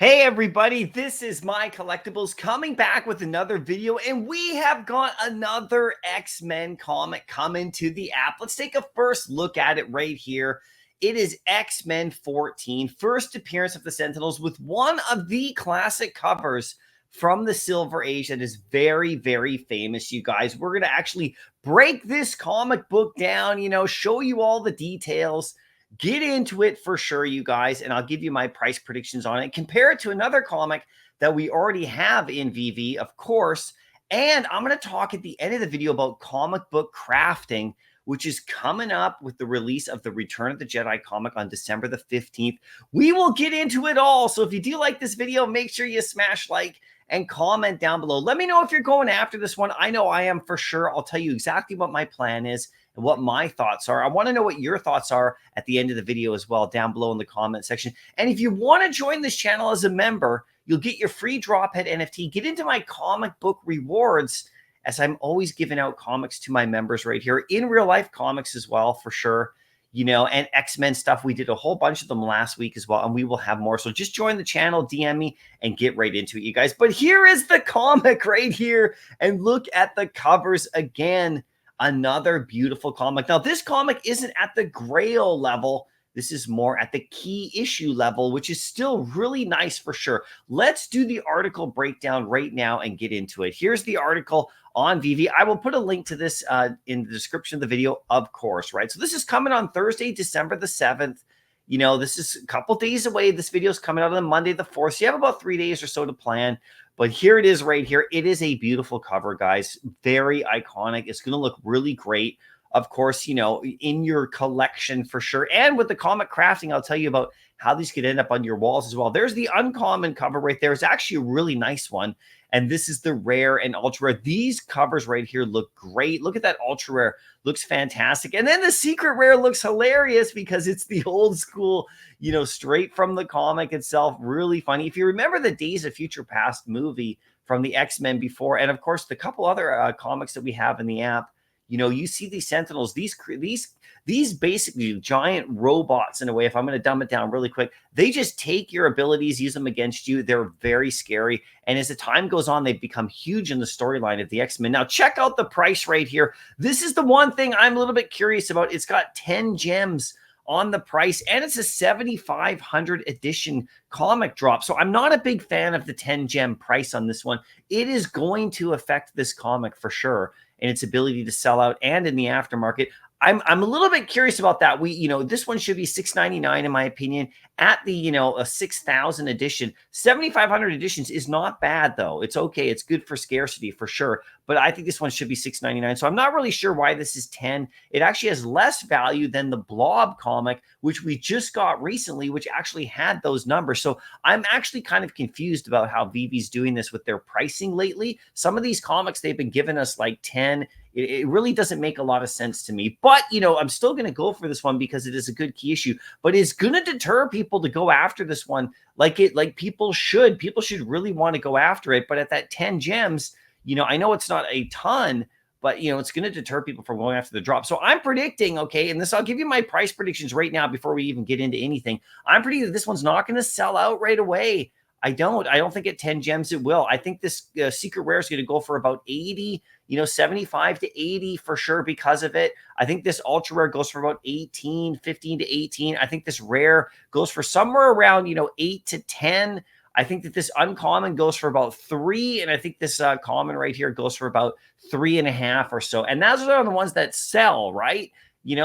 Hey everybody, this is MyCollectables coming back with another video, and we have got another X-Men comic coming to the app. Let's take a first look at it right here. It is X-Men 14, first appearance of the Sentinels with one of the classic covers from the Silver Age that is very, very famous, you guys. We're going to actually break this comic book down, show you all the details. Get into it for sure, you guys, and I'll give you my price predictions on it. Compare it to another comic that we already have in Veve, of course. And I'm going to talk at the end of the video about comic book crafting, which is coming up with the release of the Return of the Jedi comic on December the 15th. We will get into it all. So if you do like this video, make sure you smash like and comment down below. Let me know if you're going after this one. I know I am for sure. I'll tell you exactly what my plan is and what my thoughts are. I want to know what your thoughts are at the end of the video as well, down below in the comment section. And if you want to join this channel as a member, you'll get your free Drophead NFT. Get into my comic book rewards, as I'm always giving out comics to my members right here, in real life comics as well, for sure. And X-Men stuff. We did a whole bunch of them last week as well, and we will have more. So just join the channel, DM me, and get right into it, you guys. But here is the comic right here, and look at the covers again. Another beautiful comic. Now, this comic isn't at the Grail level. This is more at the key issue level, which is still really nice for sure. Let's do the article breakdown right now and get into it. Here's the article on Veve. I will put a link to this in the description of the video, of course, right? So this is coming on Thursday, December the 7th. This is a couple days away. This video is coming out on Monday the 4th. So you have about 3 days or so to plan. But here it is right here. It is a beautiful cover, guys. Very iconic. It's going to look really great, of course, in your collection for sure. And with the comic crafting, I'll tell you about how these could end up on your walls as well. There's the uncommon cover right there. It's actually a really nice one. And this is the rare and ultra rare. These covers right here look great. Look at that ultra rare. Looks fantastic. And then the secret rare looks hilarious because it's the old school, straight from the comic itself. Really funny. If you remember the Days of Future Past movie from the X-Men before, and of course, the couple other comics that we have in the app, you see these Sentinels, these basically giant robots in a way. If I'm going to dumb it down really quick, they just take your abilities, use them against you. They're very scary. And as the time goes on, they've become huge in the storyline of the X-Men. Now, check out the price right here. This is the one thing I'm a little bit curious about. It's got 10 gems on the price, and it's a 7,500 edition comic drop. So I'm not a big fan of the 10 gem price on this one. It is going to affect this comic for sure, and its ability to sell out and in the aftermarket. I'm a little bit curious about that. This one should be $6.99 in my opinion at the, a 6,000 edition. 7,500 editions is not bad though. It's okay. It's good for scarcity for sure. But I think this one should be $6.99. So I'm not really sure why this is 10. It actually has less value than the Blob comic, which we just got recently, which actually had those numbers. So I'm actually kind of confused about how Veve's doing this with their pricing lately. Some of these comics, they've been giving us like 10. It really doesn't make a lot of sense to me. But, I'm still going to go for this one because it is a good key issue. But it's going to deter people to go after this one like people should. People should really want to go after it. But at that 10 gems, I know it's not a ton, but, it's going to deter people from going after the drop. So I'm predicting, okay, and I'll give you my price predictions right now before we even get into anything. I'm predicting that this one's not going to sell out right away. I don't think at 10 gems it will. I think this secret rare is going to go for about 80, 75 to 80 for sure because of it. I think this ultra rare goes for about 15 to 18. I think this rare goes for somewhere around, 8 to 10. I think that this uncommon goes for about 3. And I think this common right here goes for about 3.5 or so. And those are the ones that sell, right?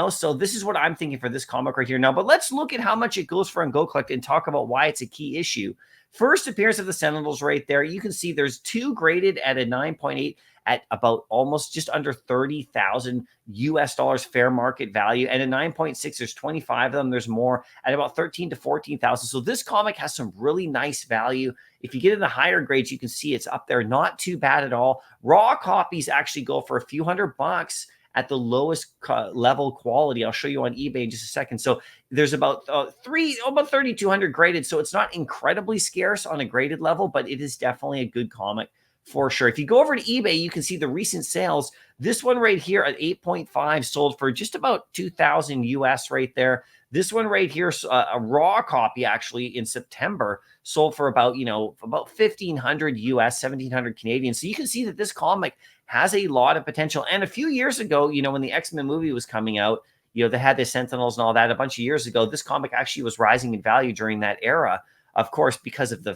So this is what I'm thinking for this comic right here now. But let's look at how much it goes for on Go Collect and talk about why it's a key issue. First appearance of the Sentinels right there. You can see there's 2 graded at a 9.8 at about almost just under 30,000 US dollars fair market value. And a 9.6, there's 25 of them. There's more at about 13 to 14,000. So this comic has some really nice value. If you get in the higher grades, you can see it's up there. Not too bad at all. Raw copies actually go for a few $100 at the lowest level quality. I'll show you on eBay in just a second. So there's about 3,200 graded. So it's not incredibly scarce on a graded level, but it is definitely a good comic for sure. If you go over to eBay, you can see the recent sales. This one right here at 8.5 sold for just about 2,000 US right there. This one right here, a raw copy actually in September, sold for about, about 1,500 US, 1,700 Canadian. So you can see that this comic has a lot of potential. And a few years ago, when the X-Men movie was coming out, they had the Sentinels and all that a bunch of years ago. This comic actually was rising in value during that era, of course, because of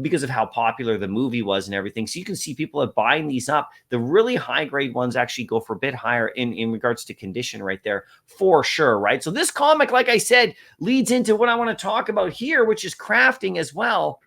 because of how popular the movie was and everything. So you can see people are buying these up. The really high grade ones actually go for a bit higher in regards to condition right there, for sure, right? So this comic, like I said, leads into what I want to talk about here, which is crafting as well.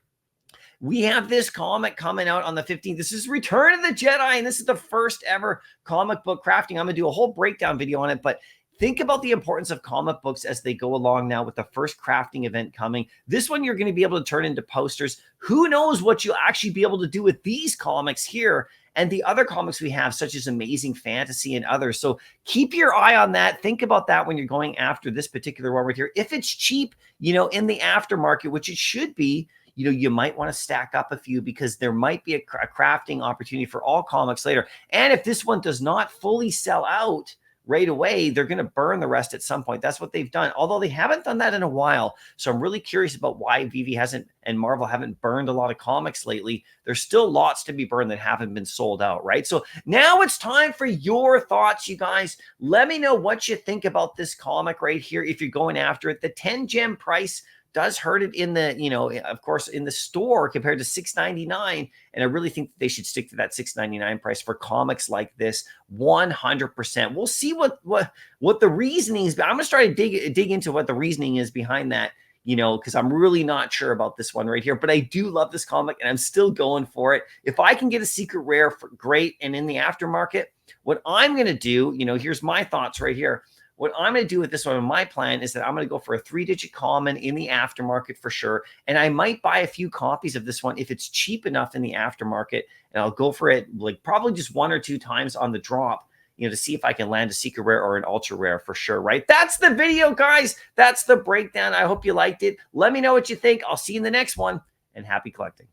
We have this comic coming out on the 15th. This is Return of the Jedi, and this is the first ever comic book crafting. I'm going to do a whole breakdown video on it, but think about the importance of comic books as they go along now with the first crafting event coming. This one you're going to be able to turn into posters. Who knows what you'll actually be able to do with these comics here and the other comics we have, such as Amazing Fantasy and others. So keep your eye on that. Think about that when you're going after this particular one right here. If it's cheap, in the aftermarket, which it should be, you might want to stack up a few because there might be a crafting opportunity for all comics later. And if this one does not fully sell out right away, they're going to burn the rest at some point. That's what they've done, although they haven't done that in a while. So I'm really curious about why Veve hasn't and Marvel haven't burned a lot of comics lately. There's still lots to be burned that haven't been sold out, right? So now it's time for your thoughts, you guys. Let me know what you think about this comic right here if you're going after it. The 10 gem price does hurt it in the, of course, in the store compared to $6.99. And I really think that they should stick to that $6.99 price for comics like this 100%. We'll see what the reasoning is. But I'm going to try to dig into what the reasoning is behind that, because I'm really not sure about this one right here. But I do love this comic, and I'm still going for it. If I can get a secret rare, great. And in the aftermarket, what I'm going to do, here's my thoughts right here. What I'm going to do with this one, my plan is that I'm going to go for a 3-digit common in the aftermarket for sure. And I might buy a few copies of this one if it's cheap enough in the aftermarket. And I'll go for it like probably just 1 or 2 times on the drop, to see if I can land a secret rare or an ultra rare for sure, right? That's the video, guys. That's the breakdown. I hope you liked it. Let me know what you think. I'll see you in the next one, and happy collecting.